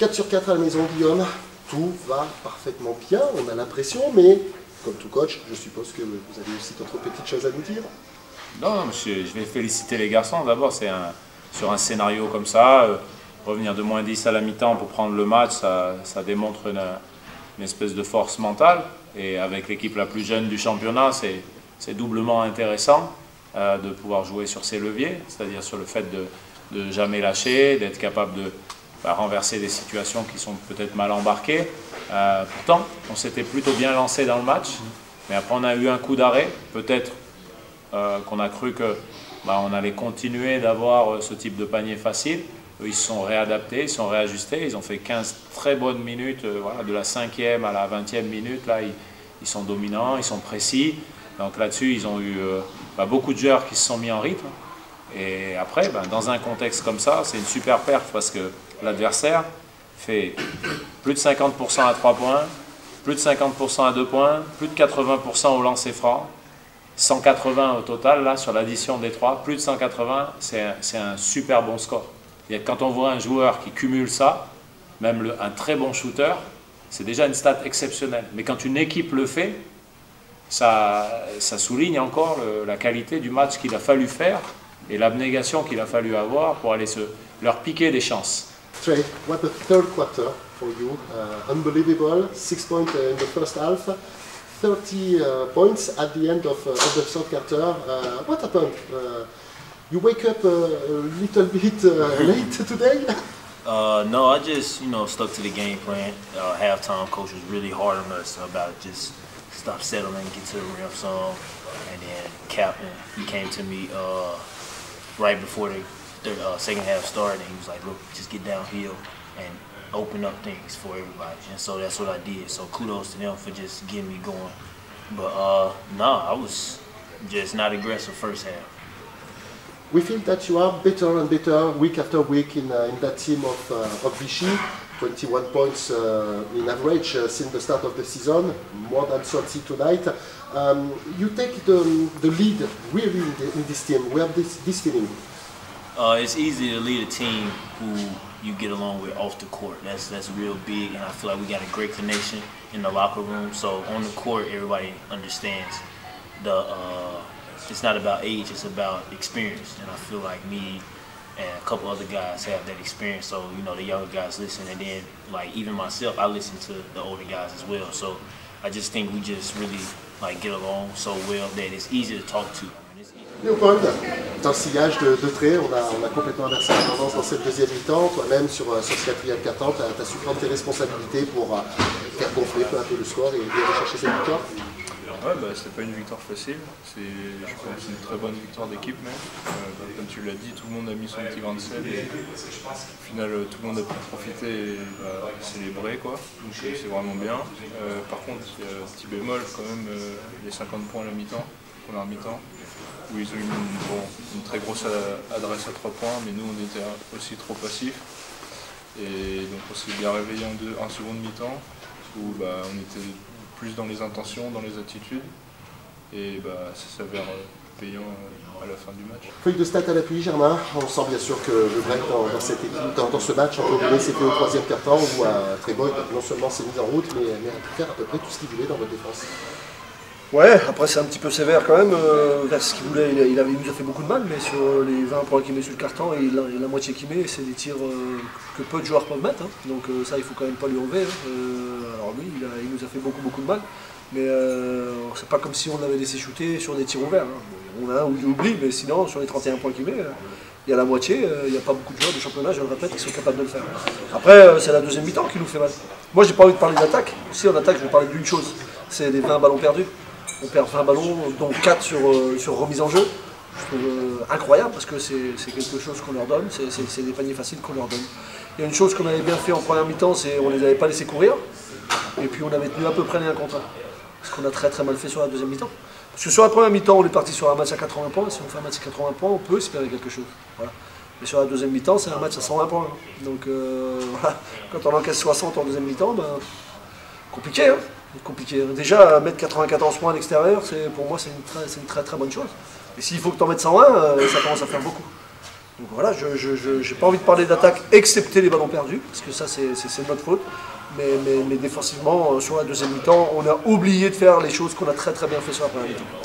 4 sur 4 à la maison, Guillaume. Tout va parfaitement bien, on a l'impression, mais comme tout coach, je suppose que vous avez aussi d'autres petites choses à nous dire. Non, je vais féliciter les garçons. D'abord, sur un scénario comme ça, revenir de -10 à la mi-temps pour prendre le match, ça démontre une espèce de force mentale. Et avec l'équipe la plus jeune du championnat, c'est doublement intéressant de pouvoir jouer sur ces leviers, c'est-à-dire sur le fait de jamais lâcher, d'être capable de renverser des situations qui sont peut-être mal embarquées. Pourtant, on s'était plutôt bien lancé dans le match, mais après on a eu un coup d'arrêt, peut-être qu'on a cru qu'on allait continuer d'avoir ce type de panier facile. Eux, ils se sont réadaptés, ils se sont réajustés, ils ont fait 15 très bonnes minutes, voilà, de la 5e à la 20e minute, là, ils sont dominants, ils sont précis. Donc là-dessus, ils ont eu beaucoup de joueurs qui se sont mis en rythme. Et après, dans un contexte comme ça, c'est une super perf parce que l'adversaire fait plus de 50% à 3 points, plus de 50% à 2 points, plus de 80% au lancer franc, 180 au total, là, sur l'addition des 3, plus de 180, c'est un super bon score. Et quand on voit un joueur qui cumule ça, même un très bon shooter, c'est déjà une stat exceptionnelle. Mais quand une équipe le fait, ça souligne encore la qualité du match qu'il a fallu faire et l'abnégation qu'il a fallu avoir pour aller leur piquer des chances. Trey, what a third quarter for you. Unbelievable. 6 points in the first half, 30 points at the end of the third quarter. What happened? You wake up a little bit late today? No, I just, stuck to the game plan. Halftime, coach was really hard on us about just stop settling, get to the rim some. And then Captain, he came to me right before the second half started, and he was like, look, just get downhill and open up things for everybody. And so that's what I did. So kudos to them for just getting me going. But I was just not aggressive first half. We feel that you are better and better week after week in that team of Vichy. 21 points in average since the start of the season, more than 30 tonight. You take the lead really in this team. We have this feeling. It's easy to lead a team who you get along with off the court. That's real big, and I feel like we got a great connection in the locker room. So on the court, everybody understands it's not about age, it's about experience. And I feel like me and a couple other guys have that experience. So, the younger guys listen, and then, even myself, I listen to the older guys as well. So I just think we just really, get along so well that it's easy to talk to. Léopold, dans le sillage de Trey, on a complètement inversé la tendance dans cette deuxième mi-temps. Toi-même, sur ce quatrième quart-temps, tu as su prendre tes responsabilités pour faire gonfler peu à peu le score et aller chercher cette victoire. Ouais, c'était pas une victoire facile, je pense une très bonne victoire d'équipe même. Comme tu l'as dit, tout le monde a mis son petit grain de sel et au final tout le monde a pu profiter et célébrer quoi, donc c'est vraiment bien. Par contre, il y a un petit bémol quand même, les 50 points à la mi-temps, première mi-temps, où ils ont eu une très grosse adresse à 3 points, mais nous on était aussi trop passifs. Et donc on s'est bien réveillé en seconde mi-temps, où on était plus dans les intentions, dans les attitudes, et ça s'avère payant à la fin du match. Feuille de stats à l'appui, Germain. On sent bien sûr que le break dans cette équipe, dans ce match, entre guillemets, c'était au troisième quart-temps où Treboy non seulement s'est mis en route, mais a pu faire à peu près tout ce qu'il voulait dans votre défense. Ouais, après c'est un petit peu sévère quand même. Ce qu'il voulait, il nous a fait beaucoup de mal, mais sur les 20 points qu'il met sur le carton, et la moitié qu'il met, c'est des tirs que peu de joueurs peuvent mettre. Hein. Donc ça, il faut quand même pas lui enlever. Alors lui, il nous a fait beaucoup de mal. Mais c'est pas comme si on l'avait laissé shooter sur des tirs ouverts. Hein. On a oublié, mais sinon, sur les 31 points qu'il met, il y a la moitié. Il n'y a pas beaucoup de joueurs du championnat, je le répète, qui sont capables de le faire. Après, c'est la deuxième mi-temps qui nous fait mal. Moi, j'ai pas envie de parler d'attaque. Si en attaque, je vais parler d'une chose, c'est les 20 ballons perdus. On perd 20 ballons, dont 4 sur remise en jeu. Je trouve incroyable parce que c'est quelque chose qu'on leur donne, c'est des paniers faciles qu'on leur donne. Il y a une chose qu'on avait bien fait en première mi-temps, c'est qu'on ne les avait pas laissés courir. Et puis on avait tenu à peu près les 1 contre 1. Ce qu'on a très mal fait sur la deuxième mi-temps. Parce que sur la première mi-temps, on est parti sur un match à 80 points. Si on fait un match à 80 points, on peut espérer quelque chose. Voilà. Mais sur la deuxième mi-temps, c'est un match à 120 points. Donc voilà. Quand on encaisse 60 en deuxième mi-temps, compliqué. Hein, compliqué. Déjà, mettre 94 points à l'extérieur, pour moi, c'est une très bonne chose. Et s'il faut que tu en mettes 120, ça commence à faire beaucoup. Donc voilà, je n'ai pas envie de parler d'attaque, excepté les ballons perdus, parce que ça c'est notre faute. Mais défensivement, sur la deuxième mi-temps, on a oublié de faire les choses qu'on a très bien fait sur la première mi-temps.